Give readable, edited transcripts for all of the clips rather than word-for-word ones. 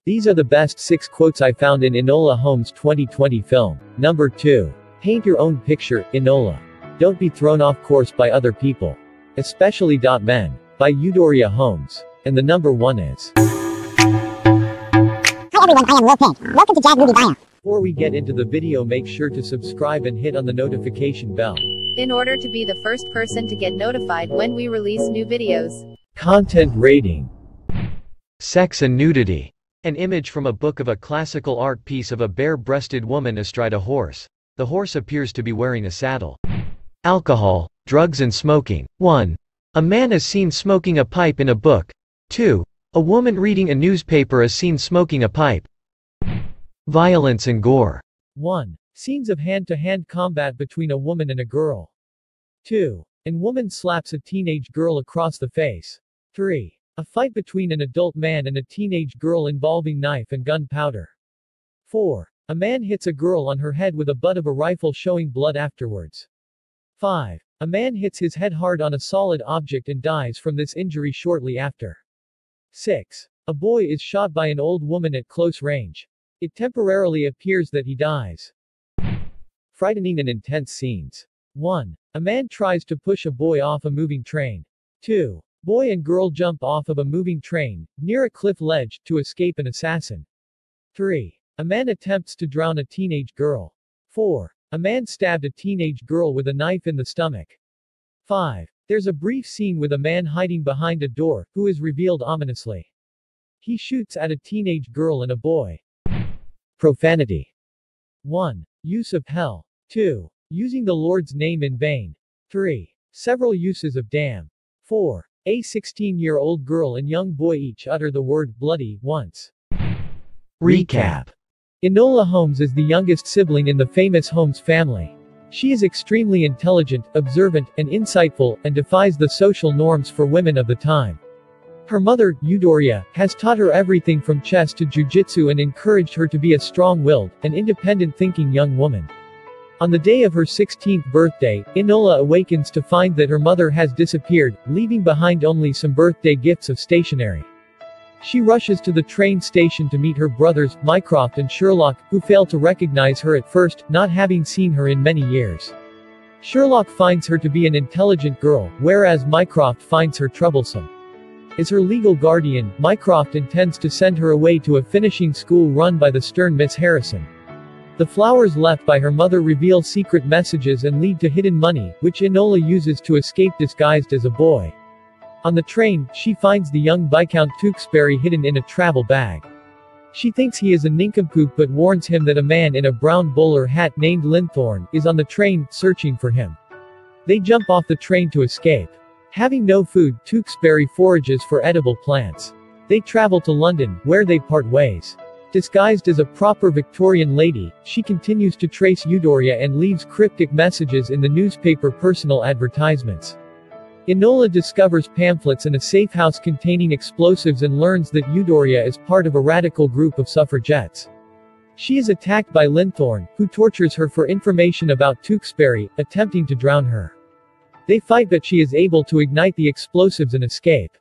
These are the best 6 quotes I found in Enola Holmes' 2020 film. Number 2. Paint your own picture, Enola. Don't be thrown off course by other people. Especially men. By Enola Holmes. And the number 1 is. Hi everyone, I am Lil Pink. Welcome to JAD Movie Bio. Before we get into the video, make sure to subscribe and hit on the notification bell. In order to be the first person to get notified when we release new videos. Content rating. Sex and nudity. An image from a book of a classical art piece of a bare-breasted woman astride a horse. The horse appears to be wearing a saddle. Alcohol, drugs and smoking. 1. A man is seen smoking a pipe in a book. 2. A woman reading a newspaper is seen smoking a pipe. Violence and gore. 1. Scenes of hand-to-hand combat between a woman and a girl. 2. An woman slaps a teenage girl across the face. 3. A fight between an adult man and a teenage girl involving knife and gunpowder. 4. A man hits a girl on her head with a butt of a rifle showing blood afterwards. 5. A man hits his head hard on a solid object and dies from this injury shortly after. 6. A boy is shot by an old woman at close range. It temporarily appears that he dies. Frightening and intense scenes. 1. A man tries to push a boy off a moving train. 2. Boy and girl jump off of a moving train, near a cliff ledge, to escape an assassin. 3. A man attempts to drown a teenage girl. 4. A man stabbed a teenage girl with a knife in the stomach. 5. There's a brief scene with a man hiding behind a door, who is revealed ominously. He shoots at a teenage girl and a boy. Profanity. 1. Use of hell. 2. Using the Lord's name in vain. 3. Several uses of damn. 4. A 16-year-old girl and young boy each utter the word bloody once. Recap. Enola Holmes is the youngest sibling in the famous Holmes family. She is extremely intelligent, observant, and insightful, and defies the social norms for women of the time. Her mother, Eudoria, has taught her everything from chess to jujitsu and encouraged her to be a strong-willed, and independent-thinking young woman. On the day of her 16th birthday, Enola awakens to find that her mother has disappeared, leaving behind only some birthday gifts of stationery. She rushes to the train station to meet her brothers, Mycroft and Sherlock, who fail to recognize her at first, not having seen her in many years. Sherlock finds her to be an intelligent girl, whereas Mycroft finds her troublesome. As her legal guardian, Mycroft intends to send her away to a finishing school run by the stern Miss Harrison. The flowers left by her mother reveal secret messages and lead to hidden money, which Enola uses to escape disguised as a boy. On the train, she finds the young Viscount Tewkesbury hidden in a travel bag. She thinks he is a nincompoop but warns him that a man in a brown bowler hat named Linthorne is on the train, searching for him. They jump off the train to escape. Having no food, Tewkesbury forages for edible plants. They travel to London, where they part ways. Disguised as a proper Victorian lady, she continues to trace Eudoria and leaves cryptic messages in the newspaper personal advertisements. Enola discovers pamphlets and a safe house containing explosives and learns that Eudoria is part of a radical group of suffragettes. She is attacked by Linthorne, who tortures her for information about Tewkesbury, attempting to drown her. They fight but she is able to ignite the explosives and escape.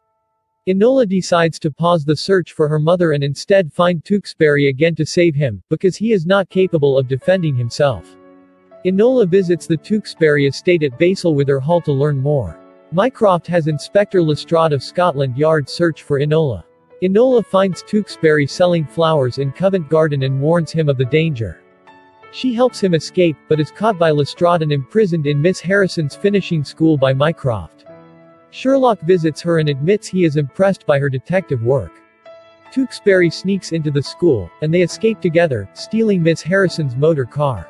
Enola decides to pause the search for her mother and instead find Tewkesbury again to save him, because he is not capable of defending himself. Enola visits the Tewkesbury estate at Baselwither Hall to learn more. Mycroft has Inspector Lestrade of Scotland Yard search for Enola. Enola finds Tewkesbury selling flowers in Covent Garden and warns him of the danger. She helps him escape, but is caught by Lestrade and imprisoned in Miss Harrison's finishing school by Mycroft. Sherlock visits her and admits he is impressed by her detective work. Tewkesbury sneaks into the school, and they escape together, stealing Miss Harrison's motor car.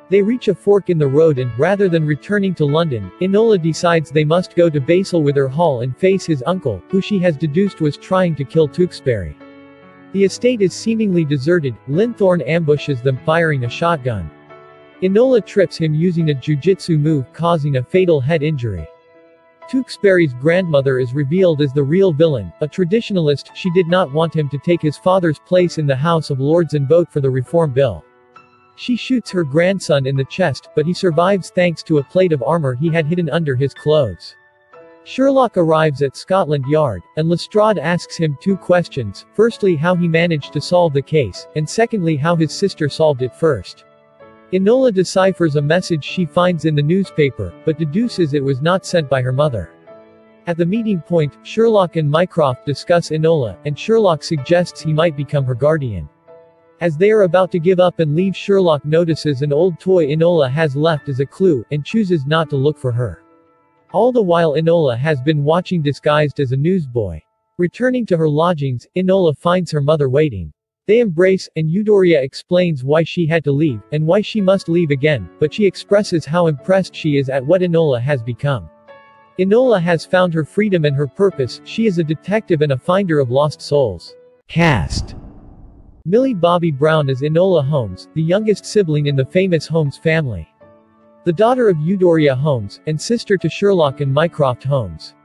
They reach a fork in the road and, rather than returning to London, Enola decides they must go to Baselwither Hall and face his uncle, who she has deduced was trying to kill Tewkesbury. The estate is seemingly deserted. Linthorne ambushes them firing a shotgun. Enola trips him using a jujitsu move, causing a fatal head injury. Tewkesbury's grandmother is revealed as the real villain, a traditionalist. She did not want him to take his father's place in the House of Lords and vote for the Reform Bill. She shoots her grandson in the chest, but he survives thanks to a plate of armor he had hidden under his clothes. Sherlock arrives at Scotland Yard, and Lestrade asks him two questions, firstly how he managed to solve the case, and secondly how his sister solved it first. Enola deciphers a message she finds in the newspaper, but deduces it was not sent by her mother. At the meeting point, Sherlock and Mycroft discuss Enola, and Sherlock suggests he might become her guardian. As they are about to give up and leave, Sherlock notices an old toy Enola has left as a clue, and chooses not to look for her. All the while Enola has been watching disguised as a newsboy. Returning to her lodgings, Enola finds her mother waiting. They embrace, and Eudoria explains why she had to leave, and why she must leave again, but she expresses how impressed she is at what Enola has become. Enola has found her freedom and her purpose. She is a detective and a finder of lost souls. Cast: Millie Bobby Brown as Enola Holmes, the youngest sibling in the famous Holmes family. The daughter of Eudoria Holmes, and sister to Sherlock and Mycroft Holmes.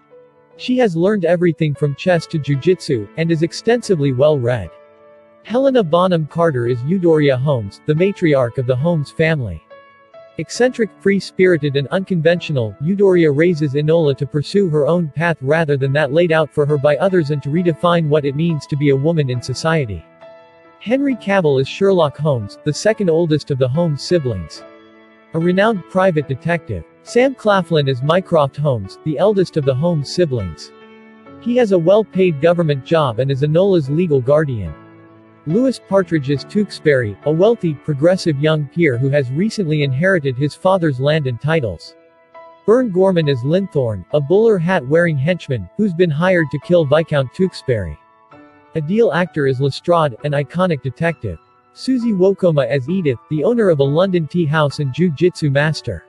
She has learned everything from chess to jiu-jitsu, and is extensively well-read. Helena Bonham Carter is Eudoria Holmes, the matriarch of the Holmes family. Eccentric, free-spirited and unconventional, Eudoria raises Enola to pursue her own path rather than that laid out for her by others and to redefine what it means to be a woman in society. Henry Cavill is Sherlock Holmes, the second oldest of the Holmes siblings. A renowned private detective. Sam Claflin is Mycroft Holmes, the eldest of the Holmes siblings. He has a well-paid government job and is Enola's legal guardian. Louis Partridge is Tewkesbury, a wealthy, progressive young peer who has recently inherited his father's land and titles. Burn Gorman is Linthorne, a bowler hat-wearing henchman, who's been hired to kill Viscount Tewkesbury. Adele Actor is Lestrade, an iconic detective. Susie Wokoma as Edith, the owner of a London tea house and jiu-jitsu master.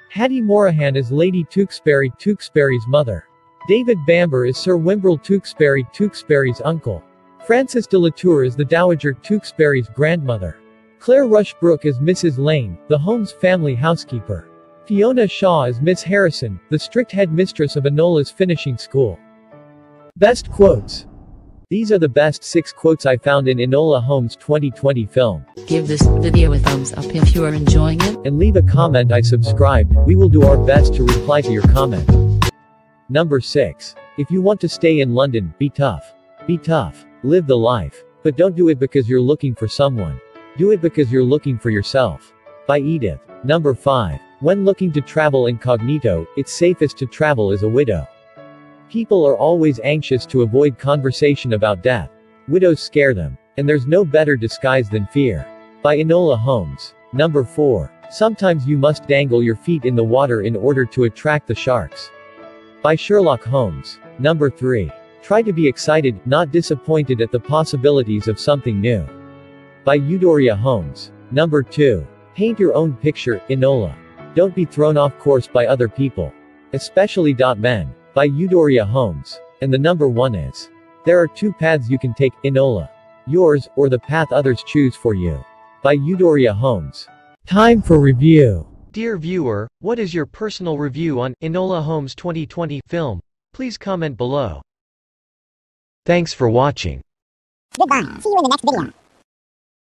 Hattie Morahan is Lady Tewkesbury, Tewkesbury's mother. David Bamber is Sir Wimbrel Tewkesbury, Tewkesbury's uncle. Frances de Latour is the Dowager Tewkesbury's grandmother. Claire Rushbrook is Mrs. Lane, the Holmes family housekeeper. Fiona Shaw is Miss Harrison, the strict headmistress of Enola's finishing school. Best quotes. These are the best 6 quotes I found in Enola Holmes' 2020 film. Give this video a thumbs up if you are enjoying it. And leave a comment. I subscribed. We will do our best to reply to your comment. Number 6. If you want to stay in London, be tough. Be tough. Live the life. But don't do it because you're looking for someone. Do it because you're looking for yourself. By Edith. Number 5. When looking to travel incognito, it's safest to travel as a widow. People are always anxious to avoid conversation about death. Widows scare them. And there's no better disguise than fear. By Enola Holmes. Number 4. Sometimes you must dangle your feet in the water in order to attract the sharks. By Sherlock Holmes. Number 3. Try to be excited, not disappointed at the possibilities of something new. By Eudoria Holmes. Number 2. Paint your own picture, Enola. Don't be thrown off course by other people. Especially men. By Eudoria Holmes. And the number 1 is. There are 2 paths you can take, Enola. Yours, or the path others choose for you. By Eudoria Holmes. Time for review. Dear viewer, what is your personal review on Enola Holmes' 2020 film? Please comment below. Thanks for watching. Goodbye. See you in the next video.